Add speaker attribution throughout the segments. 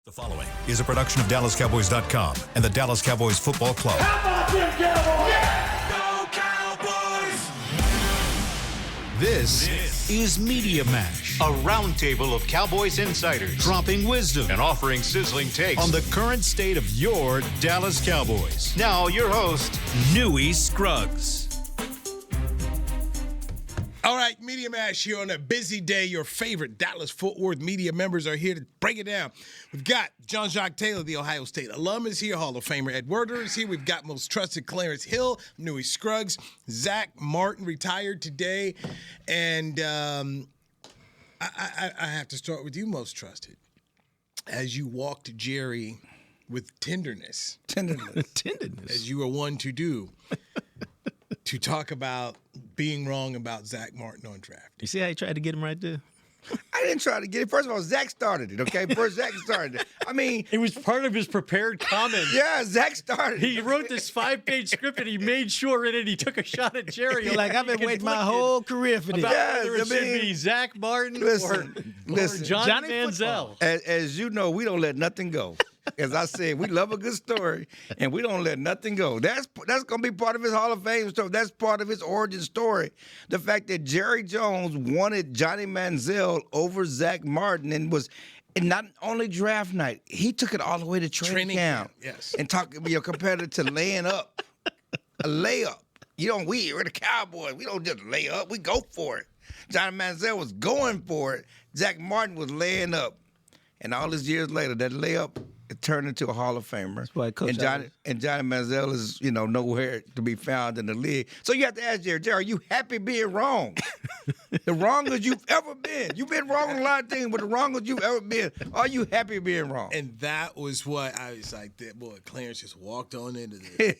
Speaker 1: The following is a production of DallasCowboys.com and the Dallas Cowboys Football Club.
Speaker 2: How about them Cowboys?
Speaker 1: Yeah! Go Cowboys! This is Media Mash,
Speaker 3: A roundtable of Cowboys insiders
Speaker 1: dropping wisdom
Speaker 3: and offering sizzling takes
Speaker 1: on the current state of your Dallas Cowboys.
Speaker 3: Now, your host,
Speaker 1: Newy Scruggs.
Speaker 4: All right, Media Mash here on a busy day. Your favorite Dallas-Fort Worth media members are here to break it down. We've got John-Jacques Taylor, the Ohio State alum, is here. Hall of Famer Ed Werder is here. We've got most trusted Clarence Hill, Newy Scruggs. Zach Martin retired today. And I have to start with you, most trusted. As you walked Jerry with tenderness.
Speaker 5: Tenderness.
Speaker 4: As you were one to do. To talk about being wrong about Zach Martin on draft.
Speaker 5: You see how he tried to get him right there?
Speaker 6: I didn't try to get it. First of all, Zach started it, okay? First, Zach started it. I mean,
Speaker 7: it was part of his prepared comment.
Speaker 6: yeah, Zach started it.
Speaker 7: He wrote this 5-page script and he made sure in it he took a shot at Jerry.
Speaker 5: Like, I've been waiting my whole career for this.
Speaker 7: About
Speaker 6: Yes,
Speaker 7: whether it
Speaker 6: I
Speaker 7: should
Speaker 6: mean,
Speaker 7: be Zach Martin
Speaker 6: listen,
Speaker 7: or Johnny
Speaker 5: Johnny
Speaker 7: Manziel.
Speaker 6: As you know, we don't let nothing go. As I said, we love a good story, and we don't let nothing go. That's going to be part of his Hall of Fame stuff. That's part of his origin story. The fact that Jerry Jones wanted Johnny Manziel over Zach Martin and not only draft night, he took it all the way to training camp.
Speaker 4: Yes.
Speaker 6: And compared it to laying up. A layup. We're the Cowboys. We don't just lay up. We go for it. Johnny Manziel was going for it. Zach Martin was laying up. And all these years later, that layup, it turned into a Hall of Famer.
Speaker 5: That's why Coach
Speaker 6: Johnny Manziel is, nowhere to be found in the league. So you have to ask Jerry, are you happy being wrong? The wrongest you've ever been. You've been wrong on a lot of things, but the wrongest you've ever been. Are you happy being wrong?
Speaker 4: And that was what I was like, that boy, Clarence just walked on into this.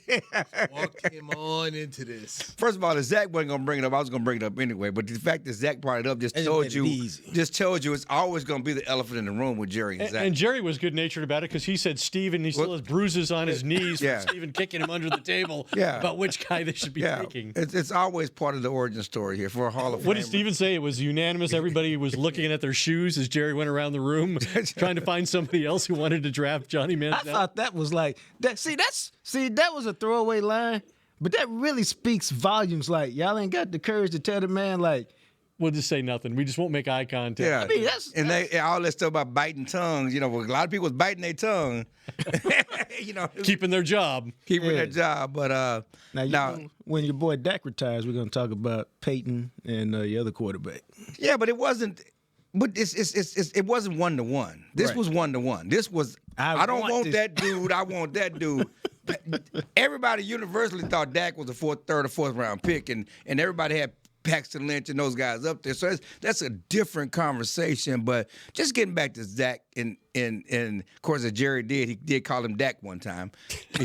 Speaker 4: Walked him on into this.
Speaker 6: First of all, if Zach wasn't gonna bring it up, I was gonna bring it up anyway. But the fact that Zach brought it up just told you it's always gonna be the elephant in the room with Jerry and Zach.
Speaker 7: And Jerry was good-natured about it because he said Steven, he still has bruises on his knees
Speaker 6: Yeah.
Speaker 7: from Steven kicking him under the table
Speaker 6: Yeah.
Speaker 7: about which guy they should be taking.
Speaker 6: It's always part of the origin story here for a Hall of Famer.
Speaker 7: What did Steven say? It was unanimous. Everybody was looking at their shoes as Jerry went around the room trying to find somebody else who wanted to draft Johnny Manziel.
Speaker 5: I thought that was like that. That was a throwaway line, but that really speaks volumes. Like, y'all ain't got the courage to tell the man, like,
Speaker 7: We'll just say nothing. We just won't make eye contact.
Speaker 6: Yeah,
Speaker 5: I mean,
Speaker 6: they all that stuff about biting tongues. A lot of people was biting their tongue.
Speaker 7: Keeping their job.
Speaker 6: Their job. But
Speaker 5: now, when your boy Dak retires, we're gonna talk about Peyton and the other quarterback.
Speaker 6: Yeah, but it wasn't. But it wasn't 1-to-1. This
Speaker 5: Right.
Speaker 6: was 1-to-1. This was. I don't want that dude. I want that dude. Everybody universally thought Dak was a third or fourth round pick, and everybody had Paxton Lynch and those guys up there. So that's a different conversation. But just getting back to Zach, and of course, as Jerry did, he did call him Dak one time.
Speaker 5: I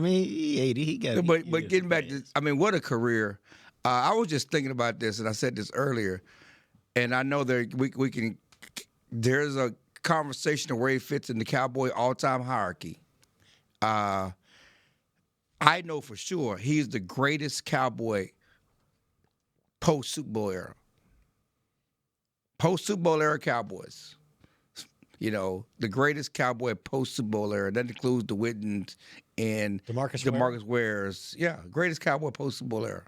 Speaker 5: mean, he got it.
Speaker 6: But getting back to, what a career. I was just thinking about this, and I said this earlier, and I know that we can. There's a conversation of where he fits in the Cowboy all-time hierarchy. I know for sure he's the greatest Cowboy post-Super Bowl era. Post-Super Bowl era Cowboys. The greatest Cowboy post-Super Bowl era. That includes the Wittens and DeMarcus Wares. Yeah, greatest Cowboy post-Super Bowl era.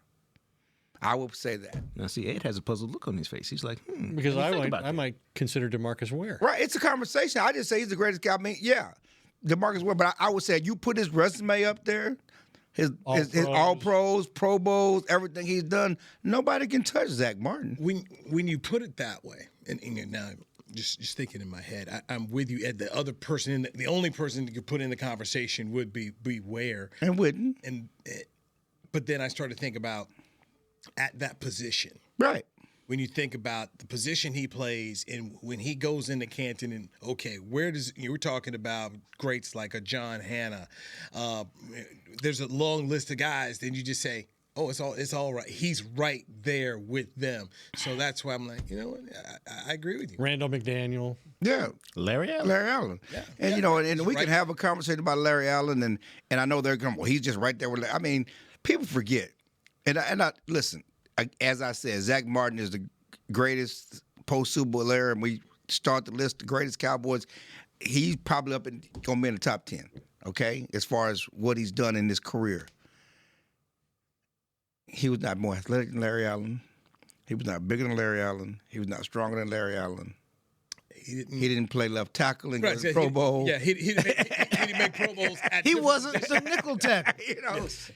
Speaker 6: I would say that.
Speaker 5: Now, see, Ed has a puzzled look on his face. He's like,
Speaker 7: Because I might consider DeMarcus Ware.
Speaker 6: Right, it's a conversation. I didn't say he's the greatest guy. Yeah, DeMarcus Ware, but I would say you put his resume up there, his All-Pros, Pro Bowls, everything he's done, nobody can touch Zach Martin.
Speaker 4: When you put it that way, and now just thinking in my head, I'm with you, Ed. The other person, the only person that could put in the conversation would be Ware.
Speaker 6: And Witten.
Speaker 4: But then I started to think about at that position.
Speaker 6: Right.
Speaker 4: When you think about the position he plays and when he goes into Canton and, okay, you were talking about greats like a John Hanna. There's a long list of guys. Then you just say, oh, it's all right. He's right there with them. So that's why I'm like, you know what? I agree with you.
Speaker 7: Randall McDaniel.
Speaker 6: Yeah.
Speaker 5: Larry Allen.
Speaker 6: Yeah. And, and we can have a conversation about Larry Allen, and I know they're going, well, he's just right there with people forget. And I listen, as I said, Zach Martin is the greatest post-Super Bowl era, and start the list, the greatest Cowboys, he's probably going to be in the top 10, okay, as far as what he's done in his career. He was not more athletic than Larry Allen. He was not bigger than Larry Allen. He was not stronger than Larry Allen. He didn't play left tackle in the Pro Bowl.
Speaker 4: He didn't make Pro Bowls.
Speaker 5: He wasn't the nickel tackle.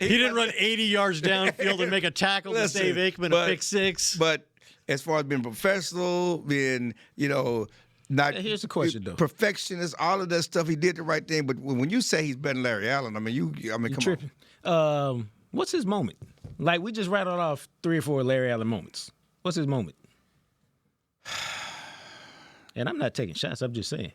Speaker 7: He didn't run 80 yards downfield and make a tackle to save Aikman a pick six.
Speaker 6: But as far as being professional, being, not
Speaker 5: here's the question, though.
Speaker 6: Perfectionist, all of that stuff, he did the right thing. But when you say he's better than Larry Allen, come
Speaker 5: tripping. On. What's his moment? Like, we just rattled off 3 or 4 Larry Allen moments. What's his moment? And I'm not taking shots. I'm just saying.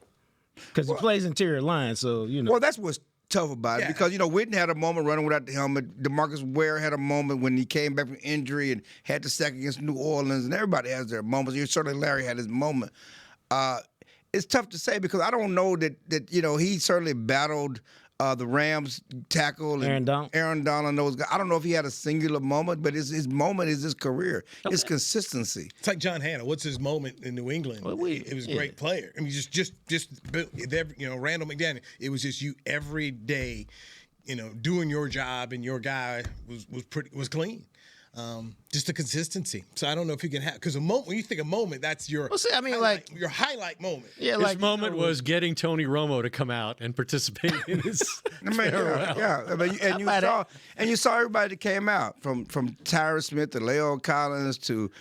Speaker 5: Because he plays interior line, so,
Speaker 6: Well, that's what's tough about it. Because, Witten had a moment running without the helmet. DeMarcus Ware had a moment when he came back from injury and had the sack against New Orleans. And everybody has their moments. Certainly Larry had his moment. It's tough to say because I don't know that he certainly battled the Rams tackle and Aaron Donald and those guys. I don't know if he had a singular moment, but his moment is his career, his consistency.
Speaker 4: It's like John Hannah. What's his moment in New England? Well, it was a great player. I mean, just Randall McDaniel. It was just you every day, doing your job, and your guy was clean. Just the consistency. So I don't know if you can have, because when you think of moment, that's your your highlight moment.
Speaker 7: Yeah, his moment was getting Tony Romo to come out and participate in his farewell.
Speaker 6: You saw everybody that came out from Tyrus Smith to Leo Collins to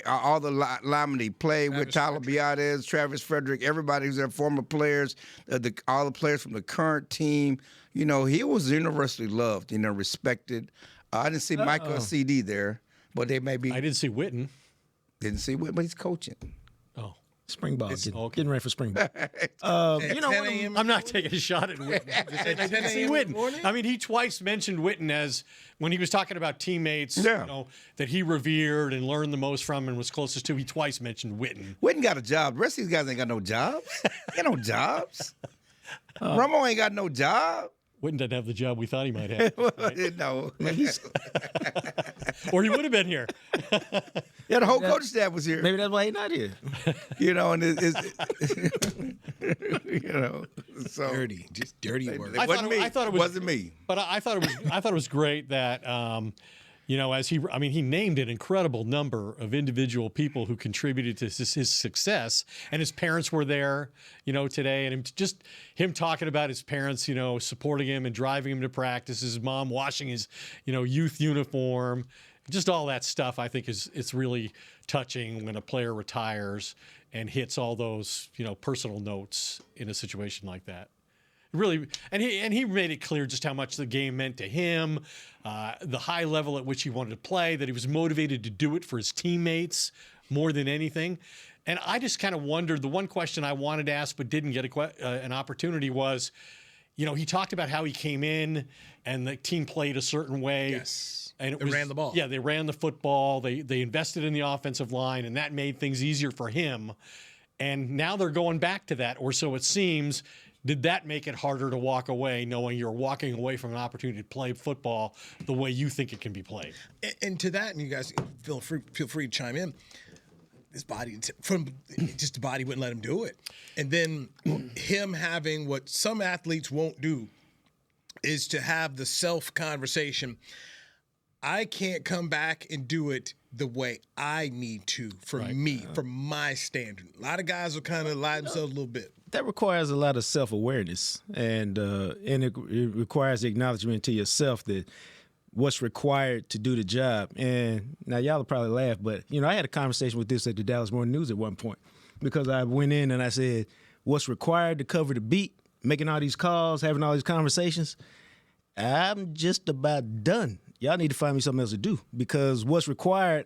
Speaker 6: all the linemen he played with, Tyler Biadasz, Travis Frederick, everybody who's their former players, all the players from the current team. He was universally loved, respected. I didn't see Michael or CD there, but they may be.
Speaker 7: I didn't see Witten.
Speaker 6: Didn't see Witten, but he's coaching.
Speaker 7: Oh.
Speaker 5: Spring ball. Getting ready for spring ball.
Speaker 7: I'm not taking a shot at Witten. I didn't see Witten. I mean, he twice mentioned Witten as when he was talking about teammates, that he revered and learned the most from and was closest to. He twice mentioned Witten.
Speaker 6: Witten got a job. The rest of these guys ain't got no jobs. They got no jobs. Romo ain't got no job.
Speaker 7: Witten doesn't have the job we thought he might have. Right?
Speaker 6: No.
Speaker 7: Or he would have been here.
Speaker 6: Yeah, the whole coaching staff was here.
Speaker 5: Maybe that's why he's not here.
Speaker 6: And so
Speaker 4: dirty work.
Speaker 7: I thought it
Speaker 6: wasn't me.
Speaker 7: But I thought it was great that he named an incredible number of individual people who contributed to his success, and his parents were there, today, and just him talking about his parents, supporting him and driving him to practice, his mom washing his, youth uniform, just all that stuff. I think it's really touching when a player retires and hits all those, personal notes in a situation like that. Really, and he made it clear just how much the game meant to him, the high level at which he wanted to play, that he was motivated to do it for his teammates more than anything. And I just kind of wondered, the one question I wanted to ask but didn't get an opportunity was, he talked about how he came in and the team played a certain way.
Speaker 4: Yes,
Speaker 7: and
Speaker 4: they ran the ball.
Speaker 7: Yeah, they ran the football. They invested in the offensive line, and that made things easier for him. And now they're going back to that, or so it seems. Did that make it harder to walk away, knowing you're walking away from an opportunity to play football the way you think it can be played?
Speaker 4: And to that, and you guys feel free to chime in. His body, the body wouldn't let him do it. And then him having what some athletes won't do is to have the self-conversation. I can't come back and do it the way I need to for my standard. A lot of guys will kind of lie themselves a little bit.
Speaker 5: That requires a lot of self-awareness, and it requires acknowledgement to yourself that what's required to do the job. And now y'all will probably laugh, but, I had a conversation with this at the Dallas Morning News at one point, because I went in and I said, what's required to cover the beat, making all these calls, having all these conversations, I'm just about done. Y'all need to find me something else to do, because what's required,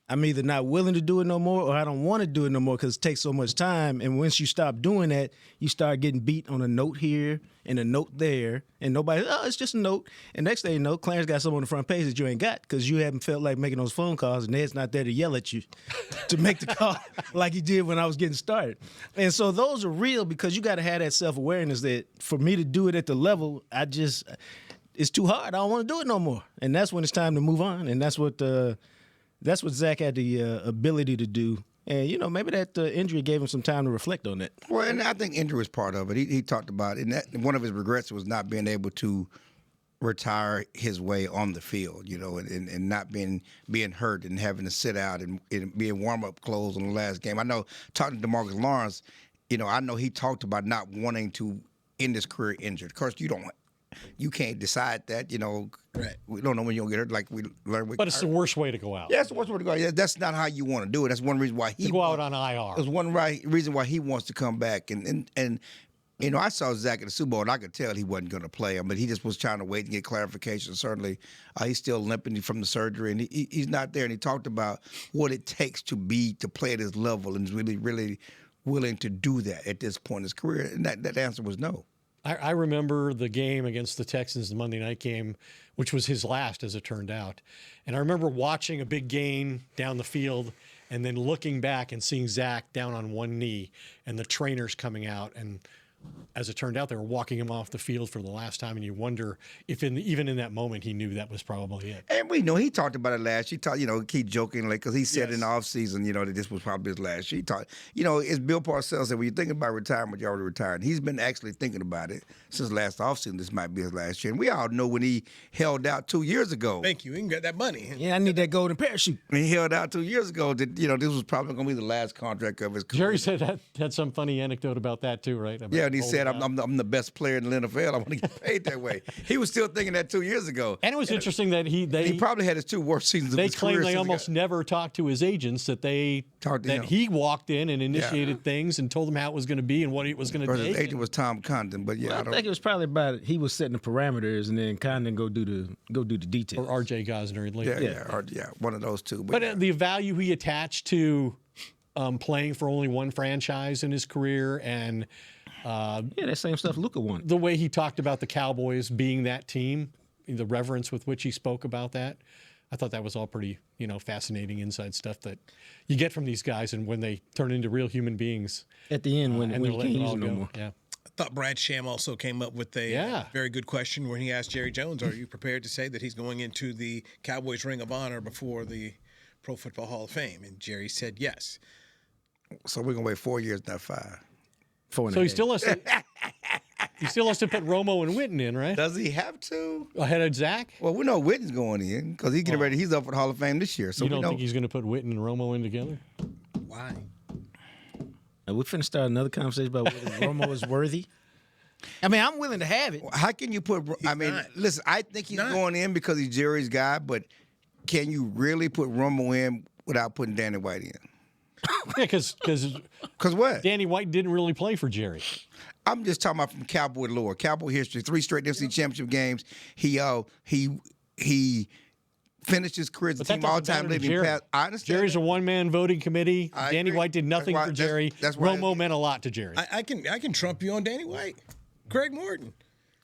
Speaker 5: I'm either not willing to do it no more, or I don't want to do it no more because it takes so much time. And once you stop doing that, you start getting beat on a note here and a note there, and it's just a note. And next thing you know, Clarence got something on the front page that you ain't got because you haven't felt like making those phone calls, and Ned's not there to yell at you to make the call like he did when I was getting started. And so those are real, because you got to have that self-awareness that for me to do it at the level, it's too hard. I don't want to do it no more. And that's when it's time to move on. And that's what Zach had the ability to do And, maybe that injury gave him some time to reflect on that.
Speaker 6: Well, and I think injury was part of it. He talked about it. And one of his regrets was not being able to retire his way on the field, and not being hurt and having to sit out and being warm-up clothes on the last game. I know, talking to DeMarcus Lawrence, I know he talked about not wanting to end his career injured. Of course, you can't decide that,
Speaker 4: Right.
Speaker 6: We don't know when you'll get hurt, like we learned.
Speaker 7: But it's the worst way to go out.
Speaker 6: Yeah, it's the worst way to go out. Yeah, that's not how you want to do it. That's one reason why he
Speaker 7: go out on IR.
Speaker 6: There's one reason why he wants to come back. And I saw Zach at the Super Bowl, and I could tell he wasn't going to play him, but he just was trying to wait and get clarification. Certainly, he's still limping from the surgery, and he's not there. And he talked about what it takes to play at his level, and is really, really willing to do that at this point in his career. And that answer was no.
Speaker 7: I remember the game against the Texans, the Monday night game, which was his last, as it turned out. And I remember watching a big gain down the field and then looking back and seeing Zach down on one knee and the trainers coming out. And as it turned out, they were walking him off the field for the last time. And you wonder if even in that moment he knew that was probably it.
Speaker 6: And we know he talked about it last year. He talked, keep joking, because he said in the offseason, that this was probably his last year. He talked, as Bill Parcells said, when you're thinking about retirement, you're already retired. He's been actually thinking about it since last offseason. This might be his last year. And we all know when he held out 2 years ago.
Speaker 4: Thank you. You can get that money.
Speaker 5: Yeah, I need that golden parachute.
Speaker 6: When he held out 2 years ago, that this was probably going to be the last contract of his career.
Speaker 7: Jerry said that had some funny anecdote about that too, right?
Speaker 6: Yeah, and he said, I'm the best player in the NFL. I want to get paid that way. He was still thinking that 2 years ago.
Speaker 7: And it was interesting that he
Speaker 6: probably had his two worst seasons of his career.
Speaker 7: They claim they almost never talked to his agents, that he walked in and initiated things and told them how it was going to be and what it was going to take.
Speaker 6: His agent was Tom Condon, but
Speaker 5: I think it was probably about he was setting the parameters and then Condon go do the details.
Speaker 7: Or R.J. Gosner later.
Speaker 6: Yeah, one of those two.
Speaker 7: But the value he attached to playing for only one franchise in his career and
Speaker 5: that same stuff Luka wanted.
Speaker 7: The way he talked about the Cowboys being that team, the reverence with which he spoke about that, I thought that was all pretty, fascinating inside stuff that you get from these guys, and when they turn into real human beings
Speaker 5: at the end when you can't use
Speaker 7: it
Speaker 5: them no more.
Speaker 7: Yeah.
Speaker 4: I thought Brad Sham also came up with a very good question when he asked Jerry Jones, "Are you prepared to say that he's going into the Cowboys Ring of Honor before the Pro Football Hall of Fame?" And Jerry said yes.
Speaker 6: So we're gonna wait 4 years, not 5.
Speaker 5: So
Speaker 7: he still has to put Romo and Witten in, right?
Speaker 6: Does he have to?
Speaker 7: Ahead of Zach?
Speaker 6: Well, we know Witten's going in because he's getting ready. He's up for the Hall of Fame this year. So
Speaker 7: you don't think he's going to put Witten and Romo in together?
Speaker 4: Why?
Speaker 5: We're finna start another conversation about whether Romo is worthy. I mean, I'm willing to have it.
Speaker 6: How can you put? Listen, I think he's going in because he's Jerry's guy, but can you really put Romo in without putting Danny White in?
Speaker 7: Yeah, because
Speaker 6: what?
Speaker 7: Danny White didn't really play for Jerry.
Speaker 6: I'm just talking about from Cowboy lore, Cowboy history. 3 straight NFC Championship games. He finished his career as a team all-time leading pass. I understand.
Speaker 7: Jerry's a one-man voting committee. Danny White did nothing for Jerry.
Speaker 6: That's why
Speaker 7: Romo meant a lot to Jerry.
Speaker 4: I can trump you on Danny White. Craig Morton.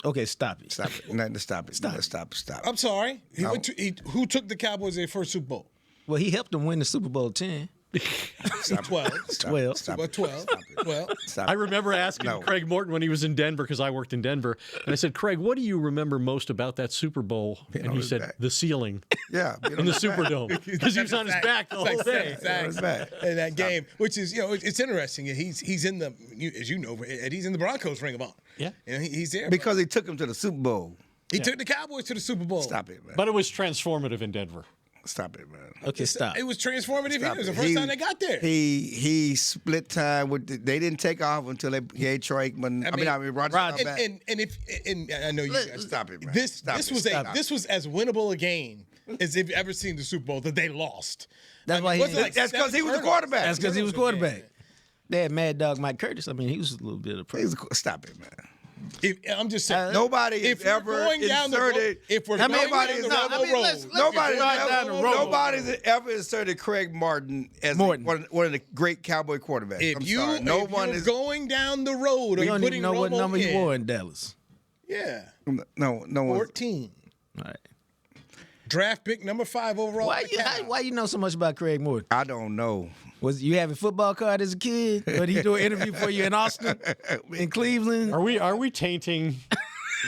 Speaker 5: Okay, stop it.
Speaker 6: Stop it. Nothing to stop it. Stop.
Speaker 4: I'm sorry. Who took the Cowboys their first Super Bowl?
Speaker 5: Well, he helped them win the Super Bowl 10.
Speaker 4: 12.
Speaker 5: 12.
Speaker 6: Stop
Speaker 4: Well, 12. Well,
Speaker 6: Stop
Speaker 7: I remember asking Craig Morton when he was in Denver, because I worked in Denver, and I said, "Craig, what do you remember most about that Super Bowl?" And he said, "The ceiling
Speaker 6: Yeah.
Speaker 7: in the Superdome," because he was on his back the whole day.
Speaker 4: Exactly. In that game, which is, it's interesting. He's in the, as you know, he's in the Broncos Ring of Honor.
Speaker 7: Yeah.
Speaker 4: He's there.
Speaker 6: Because he took him to the Super Bowl.
Speaker 4: He took the Cowboys to the Super Bowl.
Speaker 6: Stop it, man.
Speaker 7: But it was transformative in Denver.
Speaker 6: Stop it, man.
Speaker 5: Okay, stop.
Speaker 4: It was transformative.
Speaker 6: Stop
Speaker 4: It was the
Speaker 6: it.
Speaker 4: first time they got there.
Speaker 6: He split time with. They didn't take off until they gave Troy Aikman. I mean, Roger.
Speaker 4: And I know you guys
Speaker 6: stop it, man.
Speaker 4: This was as winnable a game as if you've ever seen the Super Bowl that they lost.
Speaker 5: That's why
Speaker 6: That's because he was the quarterback.
Speaker 5: That's because he was quarterback. They had Mad Dog Mike Curtis. I mean, he was a little bit of pro.
Speaker 6: Stop it, man.
Speaker 4: I'm just saying.
Speaker 6: Nobody is ever inserted. Nobody's ever inserted Craig Martin as one of the great Cowboy quarterbacks.
Speaker 4: If you're going down the road,
Speaker 5: we don't even know what number he wore in Dallas.
Speaker 4: Yeah.
Speaker 6: No.
Speaker 4: 14.
Speaker 5: All right.
Speaker 4: Draft pick number 5 overall.
Speaker 5: Why you know so much about Craig Morton?
Speaker 6: I don't know.
Speaker 5: Was you have a football card as a kid? Or did he do an interview for you in Austin, in Cleveland?
Speaker 7: Are we tainting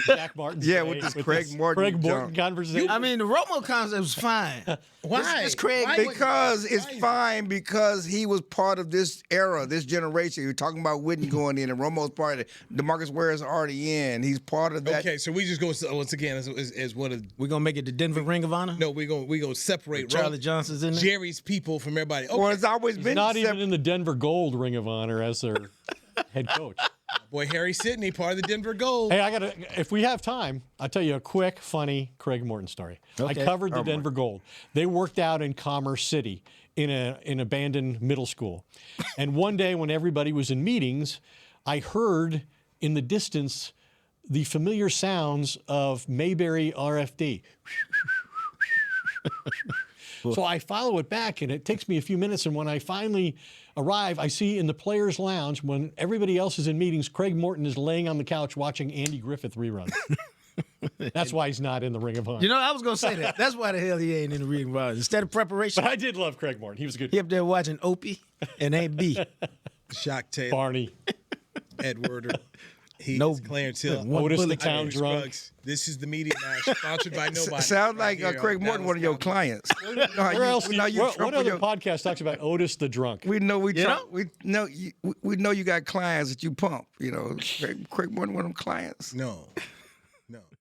Speaker 7: Jack Martin.
Speaker 6: Yeah, with this Craig Morton junk.
Speaker 7: conversation.
Speaker 5: I mean, the Romo concept was fine.
Speaker 4: Why?
Speaker 5: It's Craig.
Speaker 4: Why?
Speaker 6: Because it's fine because he was part of this era, this generation. You're talking about Witten going in, and Romo's part of it. DeMarcus Ware is already in. He's part of that.
Speaker 4: Okay, so we just go once again as one of.
Speaker 5: We're gonna make it the Denver Ring of Honor.
Speaker 4: No, we gonna separate
Speaker 5: Charlie Johnson's in there.
Speaker 4: Jerry's people from everybody. Okay.
Speaker 6: Well, it's always been
Speaker 7: Not even in the Denver Gold Ring of Honor as their head coach.
Speaker 4: Boy, Harry Sidney, part of the Denver Gold.
Speaker 7: Hey, if we have time, I'll tell you a quick, funny Craig Morton story.
Speaker 5: Okay.
Speaker 7: I covered the Denver Gold. They worked out in Commerce City in an abandoned middle school. And one day when everybody was in meetings, I heard in the distance the familiar sounds of Mayberry RFD. So I follow it back, and it takes me a few minutes. And when I finally arrive, I see in the players' lounge, when everybody else is in meetings, Craig Morton is laying on the couch watching Andy Griffith reruns. That's why he's not in the Ring of Honor.
Speaker 5: You know, I was gonna say that. That's why the hell he ain't in the Ring of Honor. Instead of preparation,
Speaker 7: But I did love Craig Morton. He was a good
Speaker 5: he up there watching Opie and Aunt B.
Speaker 4: Shock Taylor,
Speaker 7: Barney.
Speaker 4: Ed Werder. He
Speaker 5: No,
Speaker 4: is Clarence Hill.
Speaker 5: one
Speaker 7: Otis the
Speaker 5: bullet.
Speaker 7: Town
Speaker 4: Newy
Speaker 7: Drunk.
Speaker 4: Scruggs. This is the Media Mash, sponsored by nobody.
Speaker 6: Sounds like
Speaker 4: Right here
Speaker 6: Craig
Speaker 4: on
Speaker 6: Morton,
Speaker 4: Dallas
Speaker 6: one of your
Speaker 4: Cowboys.
Speaker 6: clients.
Speaker 7: Where else? What other podcast talks about Otis the Drunk?
Speaker 6: We know we
Speaker 5: You know?
Speaker 6: we know you got clients that you pump. You know, Craig Morton, one of them clients.
Speaker 4: No.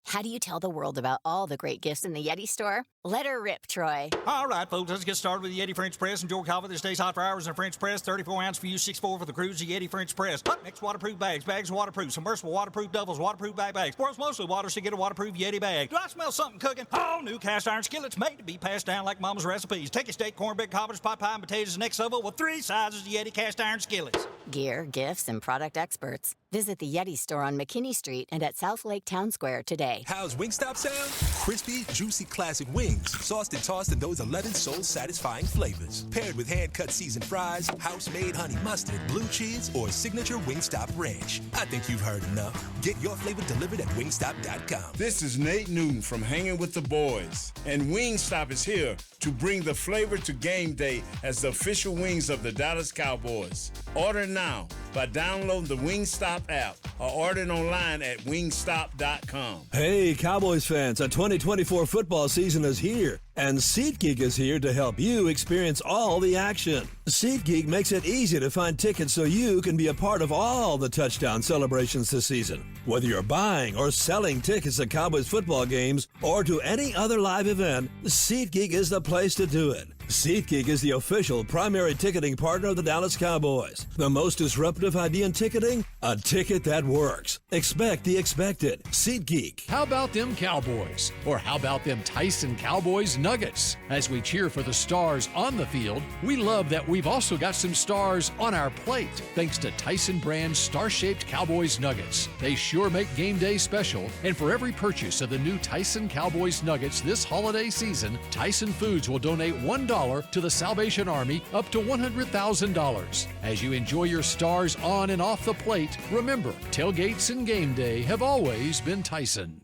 Speaker 2: How do you tell the world about all the great gifts in the Yeti store? Let her rip, Troy.
Speaker 8: All right, folks, let's get started with the Yeti French Press. Enjoy coffee that stays hot for hours in a French press. 34 ounce for you, 6'4" for the cruise. The Yeti French Press. Up next, waterproof bags. Bags waterproof. Submersible waterproof doubles. Waterproof bags. World's mostly water, so get a waterproof Yeti bag. Do I smell something cooking? Oh, new cast iron skillets made to be passed down like Mama's recipes. Take your steak, cornbread, cobbers, pot pie, and potatoes, and next level with 3 sizes of Yeti cast iron skillets.
Speaker 2: Gear, gifts, and product experts. Visit the Yeti store on McKinney Street and at South Lake Town Square today.
Speaker 9: How's Wingstop sound? Crispy, juicy classic wings, sauced and tossed in those 11 soul-satisfying flavors. Paired with hand-cut seasoned fries, house-made honey mustard, blue cheese, or signature Wingstop ranch. I think you've heard enough. Get your flavor delivered at wingstop.com.
Speaker 10: This is Nate Newton from Hanging with the Boys, and Wingstop is here to bring the flavor to game day as the official wings of the Dallas Cowboys. Order now by downloading the Wingstop app or ordering online at wingstop.com.
Speaker 11: Hey, Cowboys fans, a 2024 football season is here, and SeatGeek is here to help you experience all the action. SeatGeek makes it easy to find tickets so you can be a part of all the touchdown celebrations this season. Whether you're buying or selling tickets to Cowboys football games or to any other live event, SeatGeek is the place to do it. SeatGeek is the official primary ticketing partner of the Dallas Cowboys. The most disruptive idea in ticketing? A ticket that works. Expect the expected. SeatGeek.
Speaker 12: How about them Cowboys? Or how about them Tyson Cowboys Nuggets? As we cheer for the stars on the field, we love that we've also got some stars on our plate, thanks to Tyson brand star-shaped Cowboys Nuggets. They sure make game day special, and for every purchase of the new Tyson Cowboys Nuggets this holiday season, Tyson Foods will donate $1 to the Salvation Army up to $100,000. As you enjoy your stars on and off the plate, remember, tailgates and game day have always been Tyson.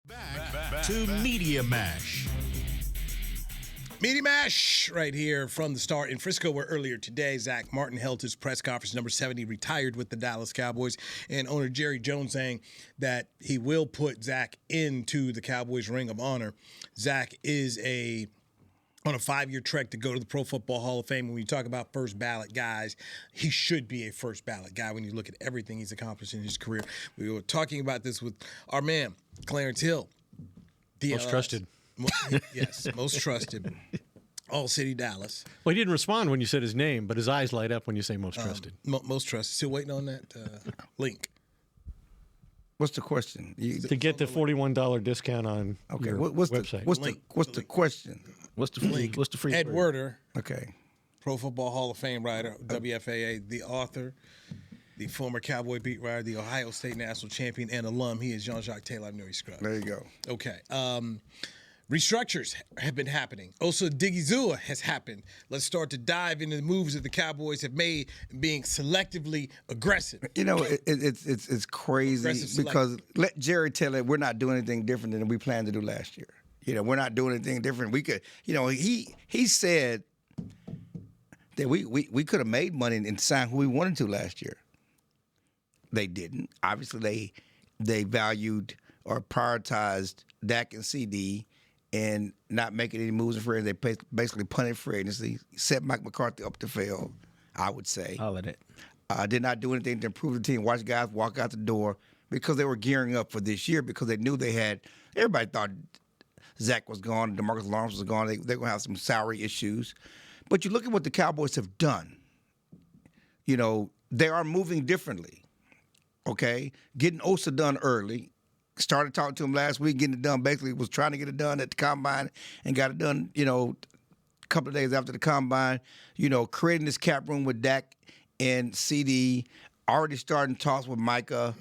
Speaker 1: Back to Media Mash.
Speaker 4: Media Mash right here from the start in Frisco, where earlier today Zach Martin held his press conference. Number 70 retired with the Dallas Cowboys, and owner Jerry Jones saying that he will put Zach into the Cowboys Ring of Honor. Zach is on a 5-year trek to go to the Pro Football Hall of Fame. When you talk about first ballot guys, he should be a first ballot guy when you look at everything he's accomplished in his career. We were talking about this with our man, Clarence Hill.
Speaker 7: Most trusted.
Speaker 4: Yes, most trusted. All City Dallas.
Speaker 7: Well, he didn't respond when you said his name, but his eyes light up when you say most trusted.
Speaker 4: Most trusted. Still waiting on that link.
Speaker 6: What's the question?
Speaker 7: To get the $41 discount on your website.
Speaker 6: What's the question?
Speaker 5: What's the link? What's the free?
Speaker 4: Ed Werder.
Speaker 6: Okay.
Speaker 4: Pro Football Hall of Fame writer, WFAA, the author, the former Cowboy beat writer, the Ohio State national champion and alum. He is Jean-Jacques Taylor. I'm Newy Scruggs.
Speaker 6: There you go.
Speaker 4: Okay. Restructures have been happening. Also, Digizua has happened. Let's start to dive into the moves that the Cowboys have made, being selectively aggressive.
Speaker 6: You know, it's crazy because let Jerry tell it we're not doing anything different than we planned to do last year. You know, we're not doing anything different. We could, you know, he said that we could have made money and signed who we wanted to last year. They didn't. Obviously, they valued or prioritized Dak and CD and not making any moves in free agency. They basically punted free agency, set Mike McCarthy up to fail, I would say.
Speaker 5: All of that.
Speaker 6: Did not do anything to improve the team. Watch guys walk out the door because they were gearing up for this year because they knew they had – everybody thought Zach was gone, DeMarcus Lawrence was gone. They're going to have some salary issues. But you look at what the Cowboys have done. You know, they are moving differently, okay? Getting Osa done early. Started talking to him last week, getting it done. Basically was trying to get it done at the Combine and got it done, you know, a couple of days after the Combine. You know, creating this cap room with Dak and CD, already starting talks with Micah.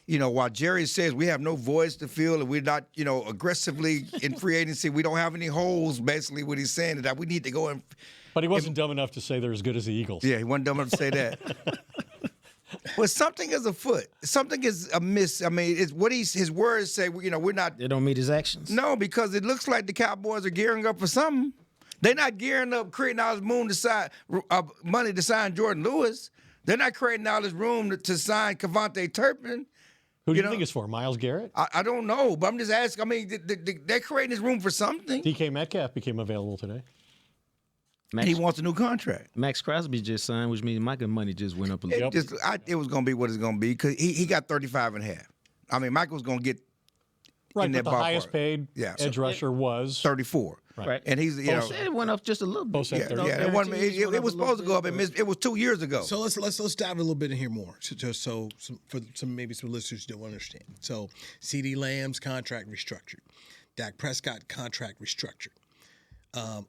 Speaker 6: You know, while Jerry says we have no voice to fill and we're not, you know, aggressively in free agency, we don't have any holes, basically what he's saying is that we need to go in.
Speaker 7: But he wasn't dumb enough to say they're as good as the Eagles.
Speaker 6: Yeah, he wasn't dumb enough to say that. Well, something is afoot. Something is amiss. I mean, it's what his words say, you know, we're not.
Speaker 5: They don't meet his actions.
Speaker 6: No, because it looks like the Cowboys are gearing up for something. They're not gearing up, creating all this money to sign Jordan Lewis. They're not creating all this room to sign Kevontae Turpin.
Speaker 7: Who do you think it's for? Myles Garrett?
Speaker 6: I don't know, but I'm just asking. I mean, they're creating this room for something.
Speaker 7: DK Metcalf became available today.
Speaker 6: He wants a new contract.
Speaker 5: Max Crosby just signed, which means Micah money just went up a little.
Speaker 6: It was going to be what it's going to be because he got 35 and a half. I mean, Michael was going to get
Speaker 7: right,
Speaker 6: in
Speaker 7: but
Speaker 6: that
Speaker 7: the
Speaker 6: ballpark.
Speaker 7: Highest paid edge rusher was
Speaker 6: 34.
Speaker 5: Right.
Speaker 6: And he's, you know,
Speaker 5: it went up just a little bit.
Speaker 6: It was supposed to go up. It was 2 years ago.
Speaker 4: So let's dive a little bit in here more. So for some listeners who don't understand. So CeeDee Lamb's contract restructured. Dak Prescott contract restructured.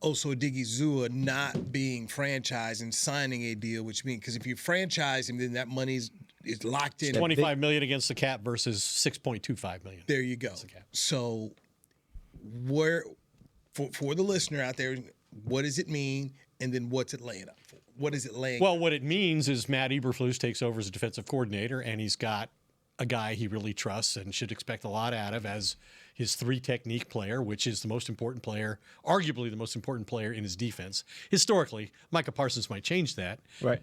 Speaker 4: Also, Odigizua not being franchised and signing a deal, which means because if you franchise him, then that money is locked in.
Speaker 7: $25 million against the cap versus $6.25 million.
Speaker 4: There you go. So, where for the listener out there, what does it mean, and then what's it laying up for? What is it laying?
Speaker 7: Well, what it means is Matt Eberflus takes over as a defensive coordinator, and he's got a guy he really trusts and should expect a lot out of as his 3-technique player, which is the most important player, arguably the most important player in his defense. Historically, Micah Parsons might change that.
Speaker 5: Right.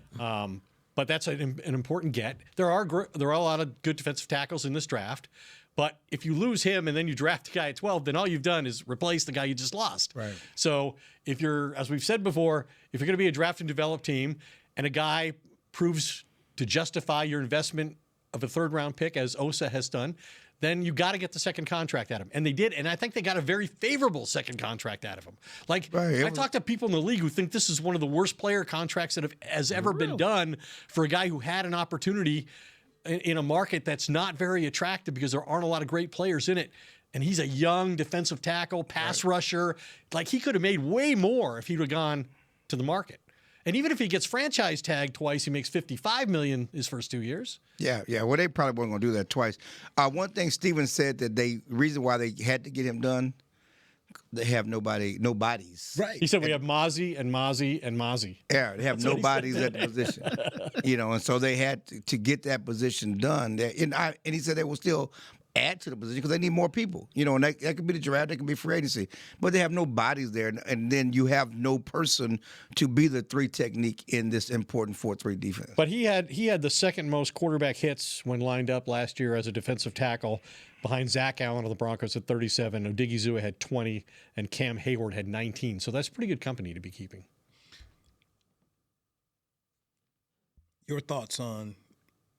Speaker 7: But that's an important get. There are a lot of good defensive tackles in this draft, but if you lose him and then you draft a guy at 12, then all you've done is replace the guy you just lost.
Speaker 4: Right.
Speaker 7: So if you're, as we've said before, if you're going to be a draft and develop team and a guy proves to justify your investment of a third-round pick, as Osa has done, then you got to get the second contract out of him. And they did, and I think they got a very favorable second contract out of him. Like, I talked to people in the league who think this is one of the worst player contracts that has ever been done for a guy who had an opportunity in a market that's not very attractive because there aren't a lot of great players in it. And he's a young defensive tackle, pass rusher. Like, he could have made way more if he would have gone to the market. And even if he gets franchise tagged twice, he makes $55 million his first 2 years.
Speaker 6: Yeah. Well, they probably weren't going to do that twice. One thing Steven said that reason why they had to get him done, they have nobodies.
Speaker 4: Right.
Speaker 7: He said we have Mozzie and Mozzie and Mozzie.
Speaker 6: Yeah, they have nobodies at the position. You know, and so they had to get that position done. And he said they will still add to the position because they need more people. You know, and that could be the draft, that could be free agency. But they have no bodies there, and then you have no person to be the 3-technique in this important 4-3 defense.
Speaker 7: But he had the second most quarterback hits when lined up last year as a defensive tackle behind Zach Allen of the Broncos at 37. Odigizua had 20, and Cam Hayward had 19. So that's pretty good company to be keeping.
Speaker 4: Your thoughts on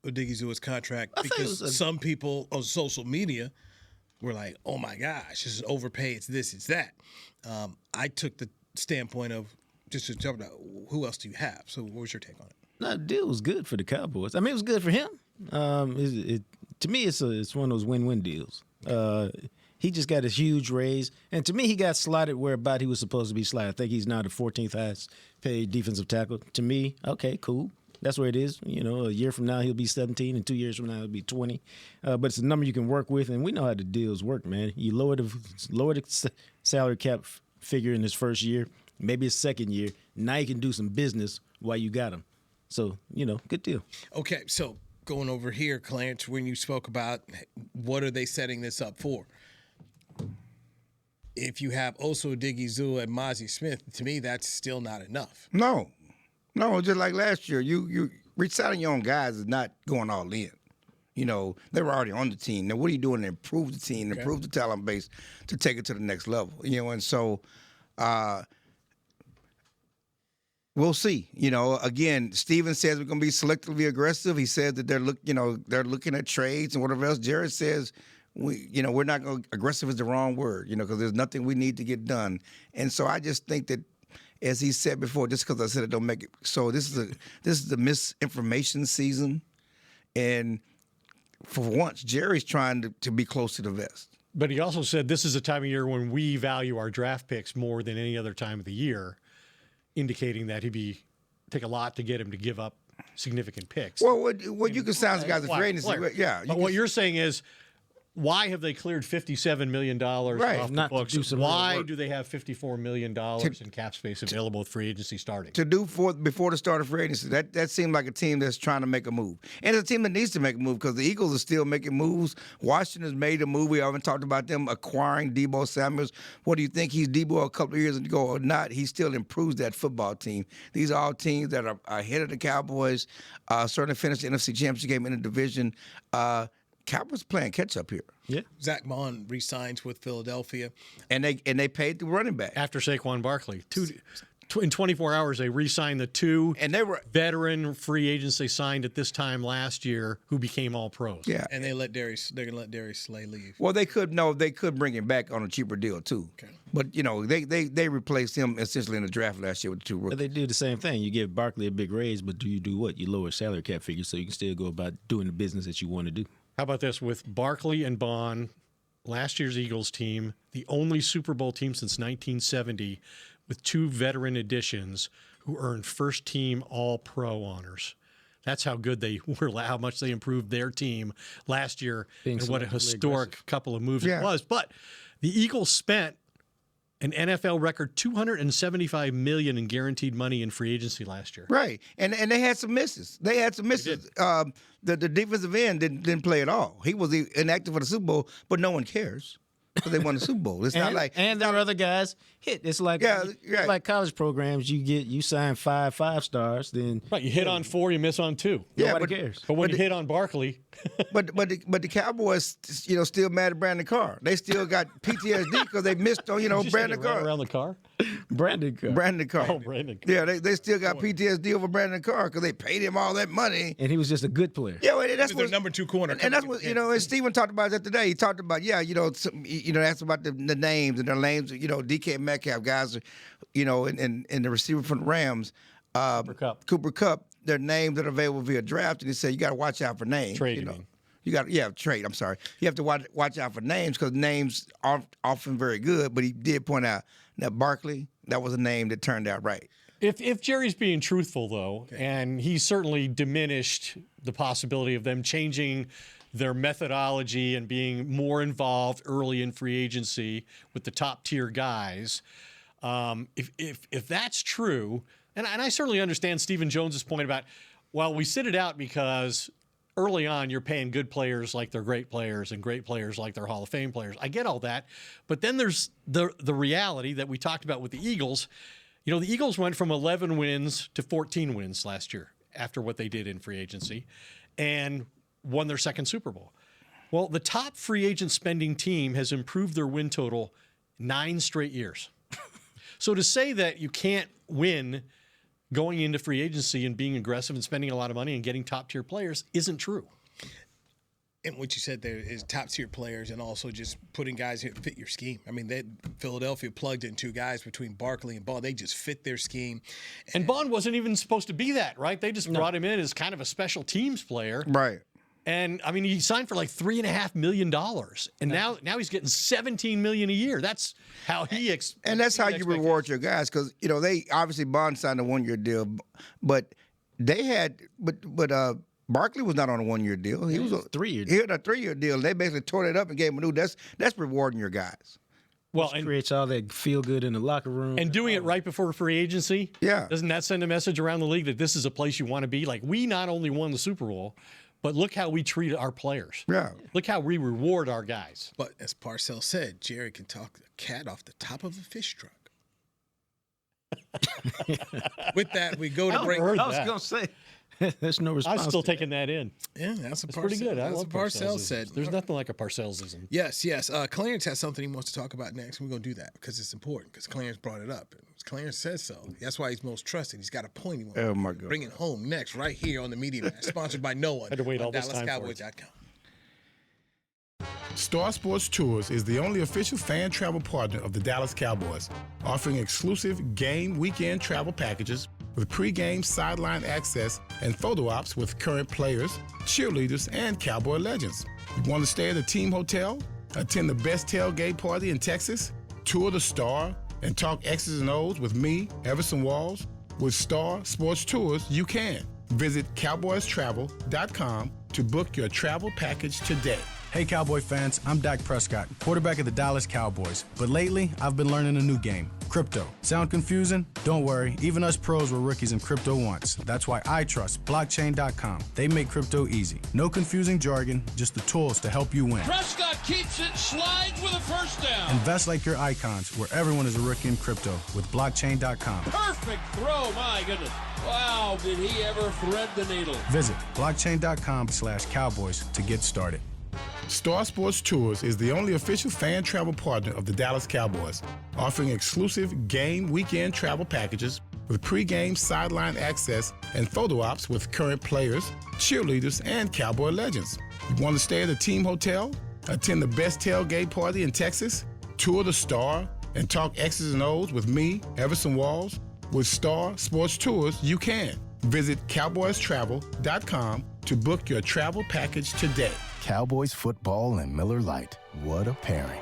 Speaker 4: Odigizua's contract? Because some people on social media were like, oh my gosh, this is overpay, it's this, it's that. I took the standpoint of just to talk about who else do you have? So what was your take on it?
Speaker 5: No, the deal was good for the Cowboys. I mean, it was good for him. To me, it's one of those win-win deals. He just got a huge raise. And to me, he got slotted where about he was supposed to be slotted. I think he's now the 14th highest paid defensive tackle. To me, okay, cool. That's where it is. You know, a year from now, he'll be 17, and 2 years from now, he'll be 20. But it's a number you can work with, and we know how the deals work, man. You lower the salary cap figure in his first year, maybe his second year. Now you can do some business while you got him. So, you know, good deal.
Speaker 4: Okay, so going over here, Clarence, when you spoke about what are they setting this up for? If you have Osa Odigizua and Mozzie Smith, to me, that's still not enough.
Speaker 6: No, just like last year, you resigning your own guys is not going all in. You know, they were already on the team. Now, what are you doing to improve the team, improve the talent base to take it to the next level? You know, and so we'll see. You know, again, Steven says we're going to be selectively aggressive. He said that they're looking at trades and whatever else. Jared says we're not going. Aggressive is the wrong word. You know, because there's nothing we need to get done. And so I just think that, as he said before, just because I said it don't make it. So this is the misinformation season, and for once, Jerry's trying to be close to the vest.
Speaker 7: But he also said this is a time of year when we value our draft picks more than any other time of the year, indicating that he'd take a lot to get him to give up significant picks.
Speaker 6: Well, what you can sound guys are afraid to yeah.
Speaker 7: But what you're saying is, why have they cleared $57 million off the books? Why do they have $54 million in cap space available with free agency starting?
Speaker 6: To do before the start of free agency. That seemed like a team that's trying to make a move. And it's a team that needs to make a move because the Eagles are still making moves. Washington's made a move. We haven't talked about them acquiring Deebo Samuels. What do you think? He's Deebo a couple of years ago or not? He still improves that football team. These are all teams that are ahead of the Cowboys, certainly finished the NFC Championship game in the division. Cowboys playing catch up here.
Speaker 4: Yeah, Zach Bond re-signs with Philadelphia,
Speaker 6: and they paid the running back
Speaker 7: after Saquon Barkley. In 24 hours, they re-signed the two veteran free agents they signed at this time last year, who became all pros.
Speaker 6: Yeah,
Speaker 4: and they're gonna let Darius Slay leave.
Speaker 6: Well, they could bring him back on a cheaper deal too. Okay. But they replaced him essentially in the draft last year with the two rookies.
Speaker 5: But they do the same thing. You give Barkley a big raise, but you do what? You lower salary cap figures so you can still go about doing the business that you want to do.
Speaker 7: How about this? With Barkley and Bond, last year's Eagles team, the only Super Bowl team since 1970 with two veteran additions who earned first-team All-Pro honors. That's how good they were, how much they improved their team last year, and what a historic couple of moves it was. But the Eagles spent an NFL record $275 million in guaranteed money in free agency last year.
Speaker 6: Right, and they had some misses. The defensive end didn't play at all. He was inactive for the Super Bowl, but no one cares because they won the Super Bowl. It's not like
Speaker 5: there are other guys hit. It's like like college programs. You sign five stars, then
Speaker 7: you hit on 4, you miss on 2.
Speaker 5: Nobody cares.
Speaker 7: But when you hit on Barkley,
Speaker 6: but the Cowboys still mad at Brandon Carr. They still got PTSD because they missed on Brandon Carr
Speaker 7: around the car.
Speaker 5: Brandon Carr.
Speaker 6: Oh, Brandon Carr.
Speaker 7: Yeah,
Speaker 6: they still got PTSD over Brandon Carr because they paid him all that money.
Speaker 5: And he was just a good player.
Speaker 6: Yeah, that's
Speaker 4: their number 2 corner.
Speaker 6: And that's what and Steven talked about that today. He talked about asked about the names and their names. DK Metcalf guys, and the receiver from the Rams, Cooper Kupp. Their names that are available via draft, and he said you got to watch out for names.
Speaker 7: Trade,
Speaker 6: you got trade. I'm sorry. You have to watch out for names because names aren't often very good. But he did point out that Barkley, that was a name that turned out right.
Speaker 7: If Jerry's being truthful though, and he certainly diminished the possibility of them changing their methodology and being more involved early in free agency with the top tier guys, if that's true. And I certainly understand Stephen Jones's point about, well, we sit it out because early on you're paying good players like they're great players and great players like they're Hall of Fame players. I get all that. But then there's the reality that we talked about with the Eagles. The Eagles went from 11 wins to 14 wins last year after what they did in free agency and won their second Super Bowl. Well, the top free agent spending team has improved their win total 9 straight years. So to say that you can't win going into free agency and being aggressive and spending a lot of money and getting top-tier players isn't true.
Speaker 4: And what you said there is top-tier players and also just putting guys who fit your scheme. I mean, Philadelphia plugged in 2 guys between Barkley and Bond. They just fit their scheme.
Speaker 7: And Bond wasn't even supposed to be that, right? They just brought him in as kind of a special teams player.
Speaker 6: Right.
Speaker 7: And, I mean, he signed for like $3.5 million. And now he's getting $17 million a year. That's how he
Speaker 6: and that's how you reward your guys because, they obviously Bond signed a 1-year deal, but they had Barkley was not on a 1-year deal. He was a
Speaker 5: 3-year deal.
Speaker 6: He had a 3-year deal. They basically tore it up and gave him a new. That's rewarding your guys.
Speaker 5: Well, and creates all that feel good in the locker room.
Speaker 7: And doing it right before free agency.
Speaker 6: Yeah.
Speaker 7: Doesn't that send a message around the league that this is a place you want to be? Like, we not only won the Super Bowl, but look how we treat our players.
Speaker 6: Yeah.
Speaker 7: Look how we reward our guys.
Speaker 4: But as Parcells said, Jerry can talk the cat off the top of a fish truck. With that, we go to break.
Speaker 5: I was going to say. There's no response.
Speaker 7: I'm still taking that in.
Speaker 4: Yeah, that's
Speaker 7: pretty good. I love
Speaker 4: Parcells
Speaker 7: Parcells
Speaker 4: said.
Speaker 7: There's nothing like a Parcellsism.
Speaker 4: Yes. Clarence has something he wants to talk about next. We're going to do that because it's important because Clarence brought it up. Clarence says so. That's why he's most trusted. He's got a point he wants to bring it home next right here on the Media Match, sponsored by no one.
Speaker 7: Had to wait all this time for it.
Speaker 4: DallasCowboys.com.
Speaker 13: Star Sports Tours is the only official fan travel partner of the Dallas Cowboys, offering exclusive game weekend travel packages with pre-game sideline access and photo ops with current players, cheerleaders, and Cowboy legends. You want to stay at a team hotel, attend the best tailgate party in Texas, tour the Star, and talk X's and O's with me, Everson Walls? With Star Sports Tours, you can. Visit cowboystravel.com to book your travel package today.
Speaker 14: Hey Cowboy fans, I'm Dak Prescott, quarterback of the Dallas Cowboys. But lately, I've been learning a new game, crypto. Sound confusing? Don't worry, even us pros were rookies in crypto once. That's why I trust blockchain.com. They make crypto easy. No confusing jargon, just the tools to help you win.
Speaker 15: Prescott keeps it, slides with a first down.
Speaker 14: Invest like your icons, where everyone is a rookie in crypto with blockchain.com.
Speaker 15: Perfect throw, my goodness. Wow, did he ever thread the needle?
Speaker 14: Visit blockchain.com/Cowboys to get started.
Speaker 13: Star Sports Tours is the only official fan travel partner of the Dallas Cowboys, offering exclusive game weekend travel packages with pre-game sideline access and photo ops with current players, cheerleaders, and Cowboy legends. You want to stay at a team hotel, attend the best tailgate party in Texas, tour the Star, and talk X's and O's with me, Everson Walls? With Star Sports Tours, you can. Visit cowboystravel.com to book your travel package today.
Speaker 16: Cowboys football and Miller Lite. What a pairing.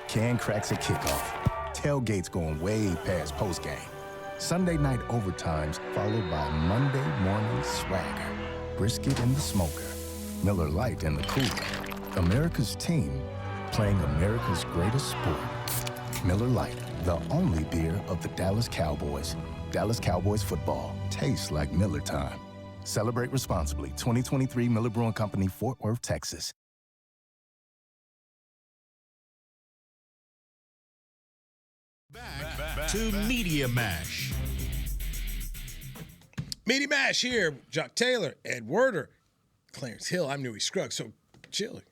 Speaker 16: Can cracks at kickoff. Tailgates going way past postgame. Sunday night overtimes followed by Monday morning swagger. Brisket in the smoker. Miller Lite in the cooler. America's team playing America's greatest sport. Miller Lite, the only beer of the Dallas Cowboys. Dallas Cowboys football tastes like Miller time. Celebrate responsibly. 2023 Miller Brewing Company, Fort Worth, Texas.
Speaker 3: Back to Media Mash.
Speaker 4: Media Mash here. Jock Taylor, Ed Werder, Clarence Hill. I'm Newy Scruggs. So, Chili,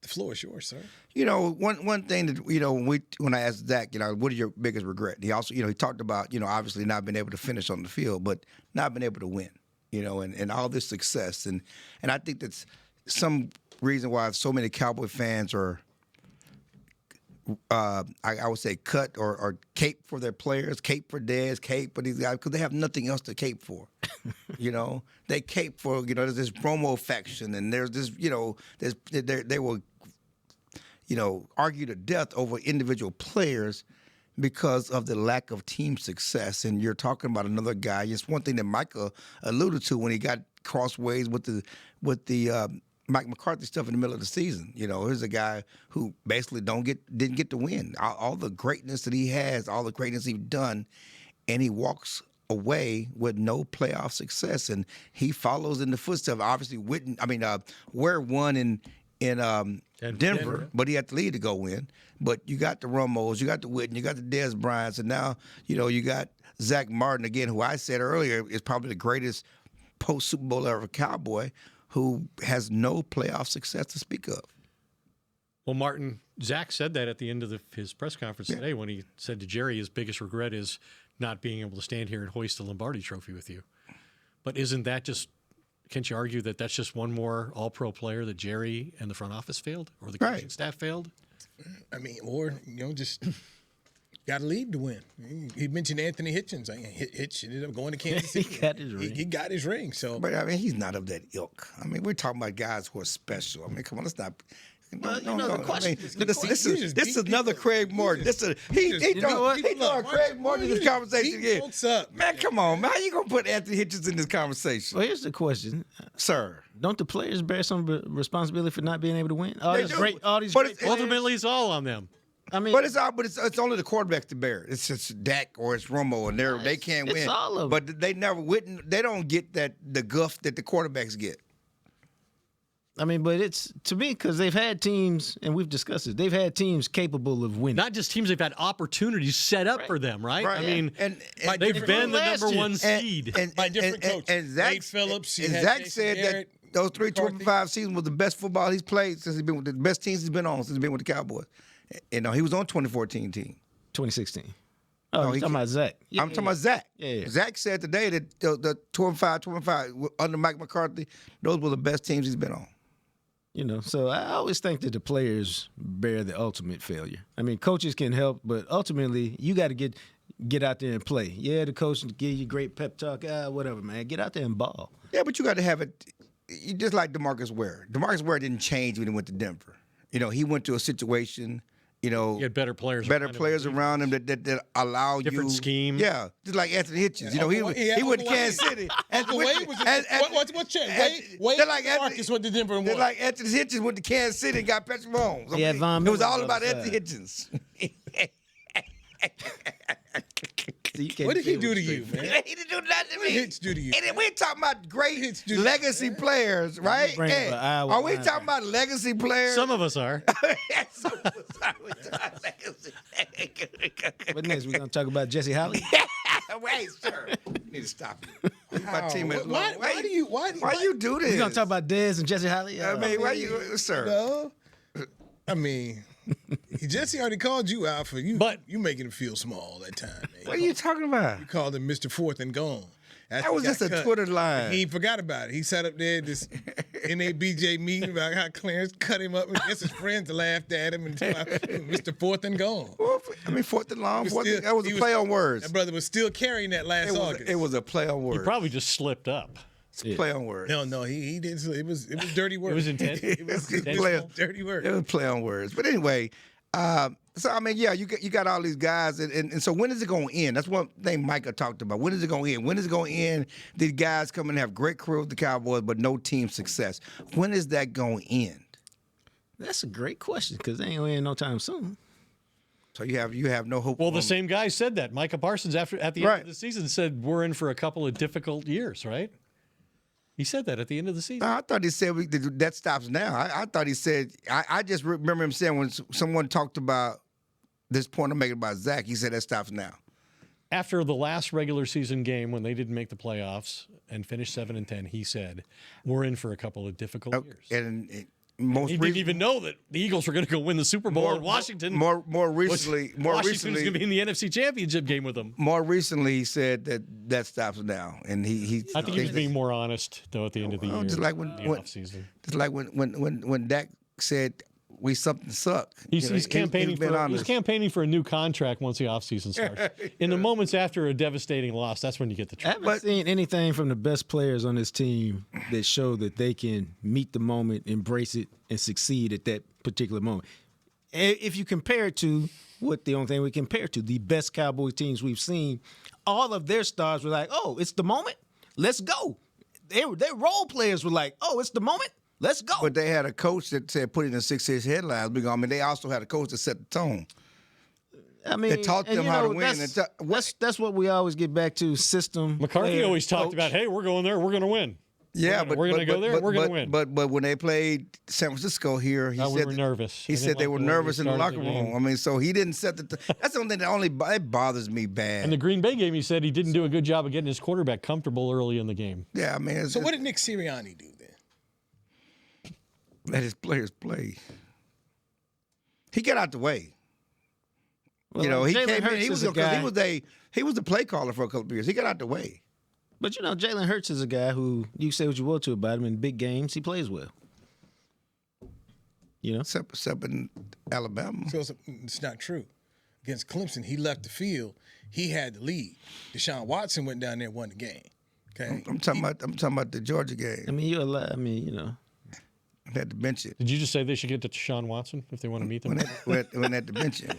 Speaker 4: the floor is yours, sir.
Speaker 6: You know, one thing that, you know, when I asked Dak, you know, what is your biggest regret? He also, you know, he talked about, you know, obviously not being able to finish on the field, but not being able to win, you know, and all this success. And I think that's some reason why so many Cowboy fans are, I would say, cut or cape for their players, cape for Dez, cape for these guys, because they have nothing else to cape for. You know, they cape for, you know, there's this promo faction, and there's this, you know, they will, you know, argue to death over individual players because of the lack of team success. And you're talking about another guy. It's one thing that Micah alluded to when he got crossways with the Mike McCarthy stuff in the middle of the season. You know, here's a guy who basically didn't get to win. All the greatness that he has, all the greatness he's done, and he walks away with no playoff success. And he follows in the footsteps. Obviously, Ware won in Denver, but he had to lead to go win. But you got the Rumos, you got the Witten, you got the Dez Bryants, and now, you know, you got Zach Martin, again, who I said earlier is probably the greatest post-Super Bowl ever Cowboy, who has no playoff success to speak of.
Speaker 7: Well, Martin, Zach said that at the end of his press conference today when he said to Jerry his biggest regret is not being able to stand here and hoist the Lombardi Trophy with you. But isn't that just, can't you argue that that's just one more all-pro player that Jerry and the front office failed or the coaching staff failed?
Speaker 4: I mean, or, you know, just got to lead to win. He mentioned Anthony Hitchens. Hitch ended up going to Kansas City. He got his ring. So,
Speaker 6: but I mean, he's not of that ilk. I mean, we're talking about guys who are special. I mean, come on, let's not. This is another Craig Morton. He throwing Craig Morton in this conversation again.
Speaker 4: What's up,
Speaker 6: man? Come on, man. How you gonna put Anthony Hitchens in this conversation?
Speaker 5: Well, here's the question,
Speaker 6: sir.
Speaker 5: Don't the players bear some responsibility for not being able to win?
Speaker 7: Ultimately, it's all on them.
Speaker 5: I mean,
Speaker 6: but it's only the quarterbacks to bear it. It's Dak or it's Romo, and they can't win.
Speaker 5: It's all of them.
Speaker 6: But they never win. They don't get the guff that the quarterbacks get.
Speaker 5: I mean, but it's to me because they've had teams, and we've discussed it. They've had teams capable of winning.
Speaker 7: Not just teams; they've had opportunities set up for them, right? I mean,
Speaker 6: and
Speaker 7: they've been the number one
Speaker 6: and-
Speaker 7: seed.
Speaker 4: by different coaches.
Speaker 6: And Zach,
Speaker 4: Wade Phillips, you
Speaker 6: and
Speaker 4: had
Speaker 6: Zach
Speaker 4: Jason
Speaker 6: said
Speaker 4: Garrett,
Speaker 6: that those three
Speaker 4: McCarthy.
Speaker 6: 25 seasons was the best football he's played since he's been with the best teams he's been on since he's been with the Cowboys. And he was on 2014 team.
Speaker 5: 2016. Oh,
Speaker 6: No,
Speaker 5: you're talking about Zach. Yeah,
Speaker 6: I'm talking about Zach.
Speaker 5: Yeah.
Speaker 6: Zach said today that the 25 under Mike McCarthy, those were the best teams he's been on.
Speaker 5: You know, so I always think that the players bear the ultimate failure. I mean, coaches can help, but ultimately you got to get out there and play. Yeah, the coach can give you great pep talk, whatever, man. Get out there and ball.
Speaker 6: Yeah, but you got to have it. You just like DeMarcus Ware. DeMarcus Ware didn't change when he went to Denver. You know, he went to a situation. You know,
Speaker 7: he had better players
Speaker 6: around him that allow
Speaker 7: different
Speaker 6: you
Speaker 7: scheme.
Speaker 6: Yeah, just like Anthony Hitchens. You know, he went to Kansas City.
Speaker 4: Wade was what's Wade? They're like Marcus went to Denver and
Speaker 6: they're
Speaker 4: won.
Speaker 6: like Anthony Hitchens went to Kansas City and got Patrick Mahomes.
Speaker 5: Yeah, Von
Speaker 6: it was
Speaker 5: Miller
Speaker 6: all
Speaker 5: on
Speaker 6: about
Speaker 5: the
Speaker 6: Anthony
Speaker 5: side.
Speaker 6: Hitchens.
Speaker 4: What did he do to you, man?
Speaker 6: He didn't do nothing to me.
Speaker 4: What did Hitch do to you?
Speaker 6: And we're talking about great legacy players, right?
Speaker 5: bring up
Speaker 6: Hey,
Speaker 5: an Iowa
Speaker 6: are we
Speaker 5: linebacker.
Speaker 6: talking about legacy players?
Speaker 7: Some of us are.
Speaker 5: But next, we're going to talk about Jesse Holly.
Speaker 6: Wait, sir. You need to stop it. My team is
Speaker 4: Why do you
Speaker 6: do this?
Speaker 5: We're going to talk about Dez and Jesse Holly.
Speaker 6: I mean, why you, sir?
Speaker 4: No. I mean, Jesse already called you out for you. But you making him feel small that time. Man.
Speaker 6: What are you talking about?
Speaker 4: You called him Mr. Fourth and Gone.
Speaker 6: That was just a Twitter line.
Speaker 4: He forgot about it. He sat up there at this NABJ meeting about how Clarence cut him up and gets his friends laughed at him and Mr. Fourth and Gone.
Speaker 6: Well, I mean, fourth and long. That was a play on words.
Speaker 4: That brother was still carrying that last August.
Speaker 6: It was a play on words.
Speaker 7: You probably just slipped up.
Speaker 6: Play on words.
Speaker 4: No, he didn't. It was dirty words.
Speaker 7: It was intense.
Speaker 4: It was dirty words.
Speaker 6: It was play on words. But anyway, so I mean, yeah, you got all these guys, and so when is it going to end? That's one thing Micah talked about. When is it going to end? When is it going to end? These guys come and have great career with the Cowboys, but no team success. When is that going to end?
Speaker 5: That's a great question because they ain't going to end no time soon.
Speaker 6: So you have no hope.
Speaker 7: Well, the same guy said that. Micah Parsons, at the end of the season, said we're in for a couple of difficult years, right? He said that at the end of the season.
Speaker 6: I thought he said that stops now. I thought he said, I just remember him saying when someone talked about this point I'm making about Zach, he said that stops now.
Speaker 7: After the last regular season game when they didn't make the playoffs and finished 7-10, he said, we're in for a couple of difficult years.
Speaker 6: And
Speaker 7: he didn't even know that the Eagles were going to go win the Super Bowl in Washington.
Speaker 6: More recently,
Speaker 7: Washington's going to be in the NFC Championship game with them.
Speaker 6: More recently, he said that stops now, and he.
Speaker 7: I think he was being more honest though at the end of the year.
Speaker 6: Just like when
Speaker 7: offseason.
Speaker 6: Just like when Dak said we something suck.
Speaker 7: He's campaigning he's campaigning for a new contract once the offseason starts. In the moments after a devastating loss, that's when you get the
Speaker 5: I haven't seen anything from the best players on this team that show that they can meet the moment, embrace it, and succeed at that particular moment. If you compare it to the only thing we compare to, the best Cowboys teams we've seen, all of their stars were like, oh, it's the moment, let's go. Their role players were like, oh, it's the moment, let's go.
Speaker 6: But they had a coach that said put it in 6 headlines. I mean, they also had a coach that set the tone.
Speaker 5: I mean,
Speaker 6: that taught them how to win.
Speaker 5: That's what we always get back to, system.
Speaker 7: McCarthy always talked about, hey, we're going there, we're going to win.
Speaker 6: Yeah,
Speaker 7: we're going to go there, we're going to win.
Speaker 6: But when they played San Francisco here, he said
Speaker 7: we were nervous.
Speaker 6: He said they were nervous in the locker room. I mean, so he didn't set the. That's the only thing that bothers me bad.
Speaker 7: And the Green Bay game, he said he didn't do a good job of getting his quarterback comfortable early in the game.
Speaker 6: Yeah, I mean.
Speaker 4: So what did Nick Sirianni do then?
Speaker 6: Let his players play. He got out the way.
Speaker 5: Well,
Speaker 6: you know, he
Speaker 5: Jalen
Speaker 6: came in.
Speaker 5: Hurts
Speaker 6: He was the play caller for a couple of years. He got out the way.
Speaker 5: But, you know, Jalen Hurts is a guy who, you say what you will to about him, in big games, he plays well. You know?
Speaker 6: Except in Alabama.
Speaker 4: So it's not true. Against Clemson, he left the field. He had the lead. Deshaun Watson went down there and won the game. Okay,
Speaker 6: I'm talking about the Georgia game.
Speaker 5: I mean, you know.
Speaker 6: I had to bench it.
Speaker 7: Did you just say they should get to Deshaun Watson if they want to meet them?
Speaker 6: When at the bench it.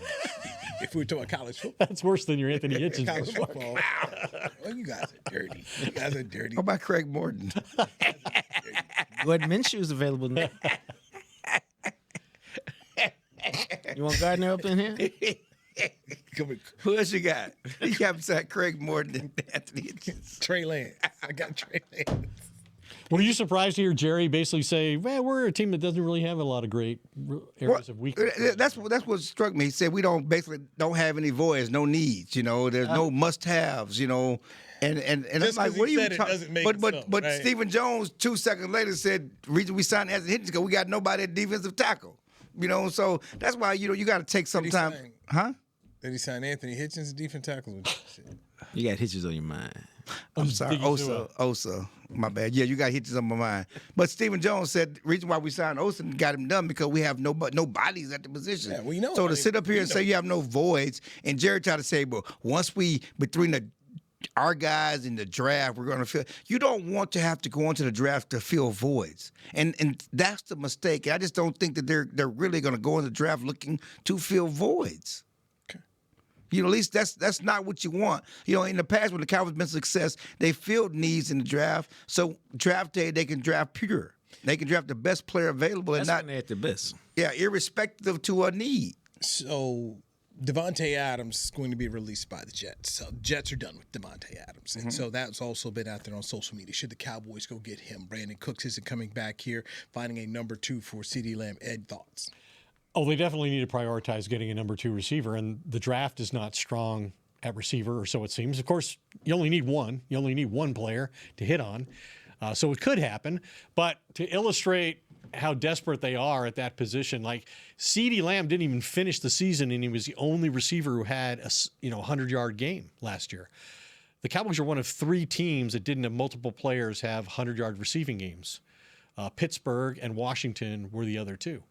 Speaker 4: If we were talking college football.
Speaker 7: That's worse than your Anthony Hitchens.
Speaker 4: College football. Well, you guys are dirty. You guys are dirty.
Speaker 6: How about Craig Morton?
Speaker 5: Gordon Minshew's available now. You want Gardner up in here?
Speaker 6: Who else you got? You got beside Craig Morton and Anthony Hitchens.
Speaker 4: Trey Lance. I got Trey Lance.
Speaker 7: Were you surprised to hear Jerry basically say, "Well, we're a team that doesn't really have a lot of great areas of weakness"?
Speaker 6: That's what struck me. He said we don't have any voids, no needs. There's no must-haves. And I'm like, what are you talking? But
Speaker 4: right?
Speaker 6: Stephen Jones 2 seconds later said, "The reason we signed Anthony Hitchens because we got nobody at defensive tackle." So that's why you got to take some time. Huh?
Speaker 4: Did he sign Anthony Hitchens as defensive tackle?
Speaker 5: You got Hitchens on your mind.
Speaker 6: I'm sorry, Osa. My bad. Yeah, you got Hitchens on my mind. But Stephen Jones said the reason why we signed Osa and got him done because we have no bodies at the position.
Speaker 4: Yeah, well, you know,
Speaker 6: so to sit up here and say you have no voids, and Jerry tried to say, "But once between our guys in the draft, we're going to fill." You don't want to have to go into the draft to fill voids, and that's the mistake. I just don't think that they're really going to go in the draft looking to fill voids. At least that's not what you want. In the past when the Cowboys been success, they filled needs in the draft. So draft day they can draft pure. They can draft the best player available
Speaker 5: That's
Speaker 6: and not
Speaker 5: when they're at the best.
Speaker 6: Yeah, irrespective to a need.
Speaker 4: So Devontae Adams is going to be released by the Jets. So Jets are done with Devontae Adams. And so that's also been out there on social media. Should the Cowboys go get him? Brandon Cooks isn't coming back here, finding a number 2 for CeeDee Lamb. Ed, thoughts?
Speaker 7: Oh, they definitely need to prioritize getting a number 2 receiver, and the draft is not strong at receiver, or so it seems. Of course, you only need one. You only need one player to hit on, so it could happen. But to illustrate how desperate they are at that position, like CeeDee Lamb didn't even finish the season, and he was the only receiver who had a 100-yard game last year. The Cowboys are one of 3 teams that didn't have multiple players have 100-yard receiving games. Pittsburgh and Washington were the other 2.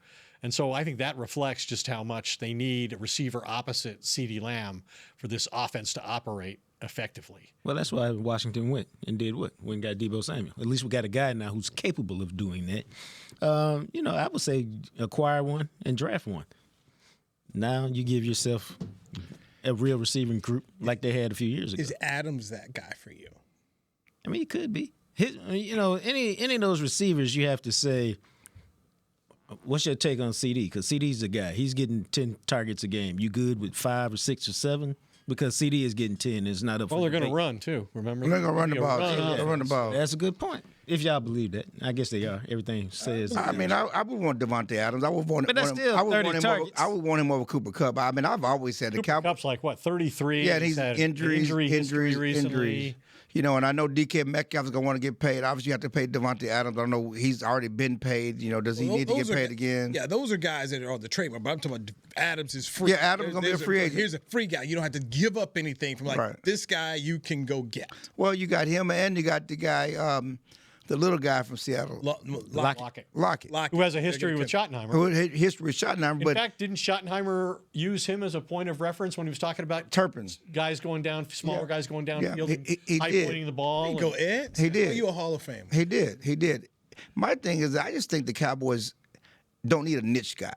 Speaker 7: And so I think that reflects just how much they need a receiver opposite CeeDee Lamb for this offense to operate effectively.
Speaker 5: Well, that's why Washington went and did what? Went and got Deebo Samuel. At least we got a guy now who's capable of doing that. I would say acquire one and draft one. Now you give yourself a real receiving group like they had a few years ago.
Speaker 4: Is Adams that guy for you?
Speaker 5: I mean, he could be. Any of those receivers, you have to say, what's your take on CD? Because CD's the guy. He's getting 10 targets a game. You good with 5 or 6 or 7? Because CD is getting 10. It's not up.
Speaker 7: Well, they're going to run too. Remember,
Speaker 6: they're going to run the ball. They'll run the ball.
Speaker 5: That's a good point. If y'all believe that, I guess they are. Everything says.
Speaker 6: I mean, I would want Devontae Adams. I would want.
Speaker 5: But that's still 30 targets.
Speaker 6: I would want him over Cooper Kupp. I mean, I've always said the Cowboys.
Speaker 7: Kupp's like what, 33?
Speaker 6: Yeah, and he's
Speaker 7: had
Speaker 6: injuries.
Speaker 7: Recently.
Speaker 6: And I know DK Metcalf is going to want to get paid. Obviously, you have to pay Devontae Adams. I don't know. He's already been paid. Does he need to get paid again?
Speaker 4: Yeah, those are guys that are on the trade market. But I'm talking about Adams is free.
Speaker 6: Yeah, Adams is going to be a free agent.
Speaker 4: Here's a free guy. You don't have to give up anything from this guy you can go get.
Speaker 6: Well, you got him and you got the guy, the little guy from Seattle.
Speaker 7: Lockett. Who has a history with Schottenheimer.
Speaker 6: In
Speaker 7: fact, didn't Schottenheimer use him as a point of reference when he was talking about
Speaker 6: Turpins?
Speaker 7: Guys going down, smaller guys going downfield,
Speaker 6: he
Speaker 7: high-pointing the ball.
Speaker 4: There you go, Ed.
Speaker 6: He did.
Speaker 4: Are you a Hall of Famer?
Speaker 6: He did. My thing is, I just think the Cowboys don't need a niche guy.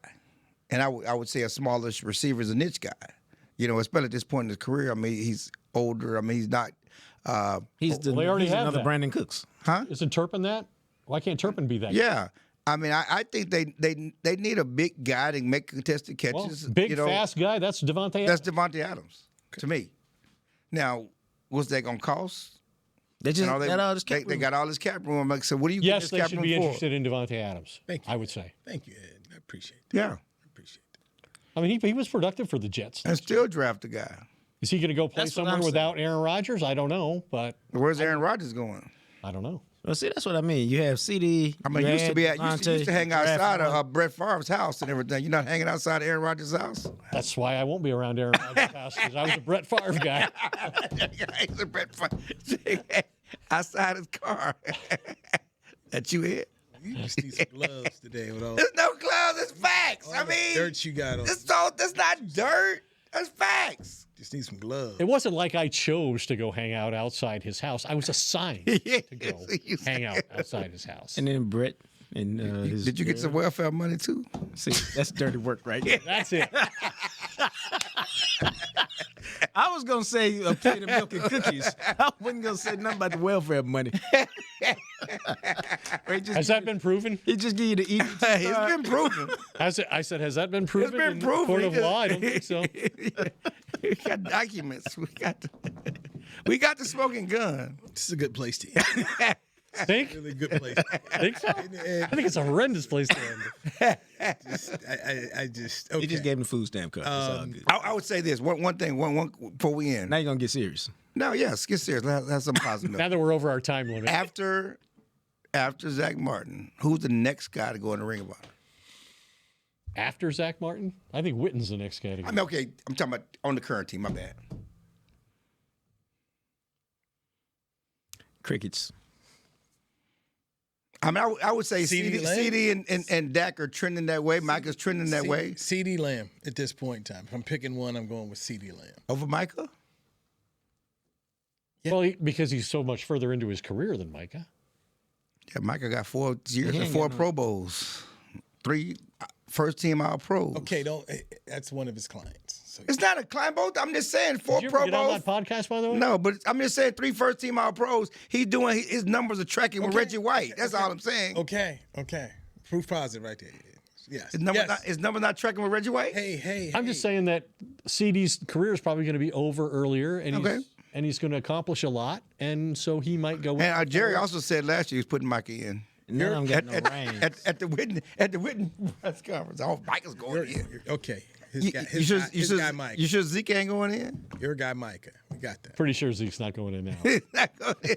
Speaker 6: And I would say a smallish receiver is a niche guy. Especially at this point in his career. I mean, he's older. I mean, he's not.
Speaker 5: He's another Brandon Cooks.
Speaker 6: Huh?
Speaker 7: Isn't Turpin that? Why can't Turpin be that?
Speaker 6: Yeah. I mean, I think they need a big guy to make contested catches.
Speaker 7: Well, fast guy, that's Devontae Adams.
Speaker 6: That's Devontae Adams, to me. Now, what's that going to cost?
Speaker 5: They just got all this cap room.
Speaker 6: They got all this cap room. So what do you get this cap room for?
Speaker 7: Yes, they should be interested in Devontae Adams.
Speaker 4: Thank you.
Speaker 7: I would say.
Speaker 4: Thank you, Ed. I appreciate it.
Speaker 6: Yeah.
Speaker 7: I mean, he was productive for the Jets.
Speaker 6: And still draft a guy.
Speaker 7: Is he going to go play somewhere without Aaron Rodgers? I don't know, but
Speaker 6: where's Aaron Rodgers going?
Speaker 7: I don't know.
Speaker 5: Well, see, that's what I mean. You have CD.
Speaker 6: I mean, you used to hang outside of Brett Favre's house and everything. You're not hanging outside Aaron Rodgers' house.
Speaker 7: That's why I won't be around Aaron Rodgers' house because I was a Brett Favre guy.
Speaker 6: He's a Brett Favre outside his car. That you hit.
Speaker 4: You just need some gloves today. With all
Speaker 6: There's no gloves. It's facts.
Speaker 4: I mean, dirt you got on.
Speaker 6: That's not dirt. That's facts.
Speaker 4: Just need some gloves.
Speaker 7: It wasn't like I chose to go hang out outside his house. I was assigned to go hang out outside his house.
Speaker 5: And then Brett and his.
Speaker 6: Did you get some welfare money too?
Speaker 5: See, that's dirty work, right? Yeah.
Speaker 7: That's it.
Speaker 5: I was gonna say a plate of milk and cookies. I wasn't gonna say nothing about the welfare money.
Speaker 7: Has that been proven?
Speaker 5: He just give you the eat.
Speaker 6: It's been proven.
Speaker 7: I said, has that been proven?
Speaker 6: It's been proven.
Speaker 7: In court of law? I don't think so.
Speaker 6: We got documents. We got the smoking gun.
Speaker 4: This is a good place to eat.
Speaker 7: Think?
Speaker 4: Really good place.
Speaker 7: Think so? I think it's a horrendous place to end.
Speaker 4: I just okay.
Speaker 5: He just gave him the food stamp cut. It's all good.
Speaker 6: I would say this one thing before we end.
Speaker 5: Now you're gonna get serious.
Speaker 6: No, yes, get serious. Let's have some positive.
Speaker 7: Now that we're over our time limit.
Speaker 6: After Zach Martin, who's the next guy to go in the Ring of Honor?
Speaker 7: After Zach Martin? I think Witten's the next category.
Speaker 6: I mean, okay, I'm talking about on the current team. My bad.
Speaker 5: Crickets.
Speaker 6: I mean, I would say
Speaker 4: CeeDee
Speaker 6: CD and Dak are trending that way. Micah's trending that way.
Speaker 4: CeeDee Lamb at this point in time. If I'm picking one, I'm going with CeeDee Lamb.
Speaker 6: Over Micah?
Speaker 7: Yeah. Well, because he's so much further into his career than Micah.
Speaker 6: Yeah, Micah got 4 years and 4 Pro Bowls. 3 first-team All-Pros.
Speaker 4: Okay, that's one of his clients. So
Speaker 6: It's not a client both. I'm just saying 4
Speaker 7: Did you
Speaker 6: Pro
Speaker 7: ever get on
Speaker 6: Bowls.
Speaker 7: that podcast, by the way?
Speaker 6: No, but I'm just saying 3 first-team All-Pros. He's doing his numbers are tracking with Reggie White. That's all I'm saying.
Speaker 4: Okay. Proof positive right there. Yes.
Speaker 6: His number not tracking with Reggie White?
Speaker 4: Hey.
Speaker 7: I'm just saying that CD's career is probably going to be over earlier, and he's going to accomplish a lot, and so he might go.
Speaker 6: And Jerry also said last year he was putting Micah in.
Speaker 5: None of them got no rings.
Speaker 6: At the Witten press conference. Oh, Micah's going in.
Speaker 4: Okay.
Speaker 6: His guy Mike. You sure Zeke ain't going in?
Speaker 4: Your guy Micah. We got that.
Speaker 7: Pretty sure Zeke's not going in now.
Speaker 6: He's not going in.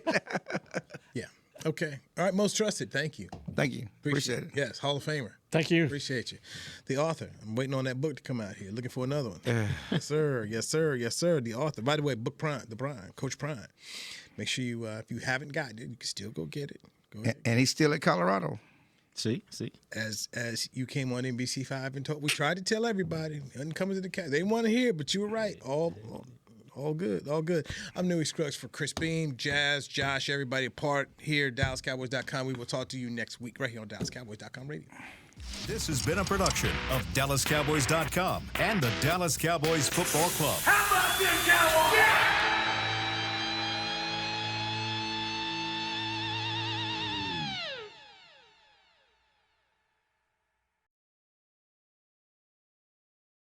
Speaker 4: Yeah. Okay. All right. Most trusted. Thank you.
Speaker 6: Thank you. Appreciate it.
Speaker 4: Yes. Hall of Famer.
Speaker 7: Thank you.
Speaker 4: Appreciate you. The author. I'm waiting on that book to come out here. Looking for another one. Yes, sir. Yes, sir. Yes, sir. The author. By the way, book Prime. The Prime. Coach Prime. Make sure you, if you haven't gotten it, you can still go get it. Go ahead.
Speaker 6: And he's still at Colorado.
Speaker 5: See.
Speaker 4: As you came on NBC5 and told, we tried to tell everybody. Coming to the cat, they didn't want to hear, but you were right. All good. I'm Newy Scruggs for Chris Beam, Jazz, Josh, everybody apart here at DallasCowboys.com. We will talk to you next week right here on DallasCowboys.com radio.
Speaker 1: This has been a production of DallasCowboys.com and the Dallas Cowboys Football Club.
Speaker 17: How about this, Cowboys? Yeah!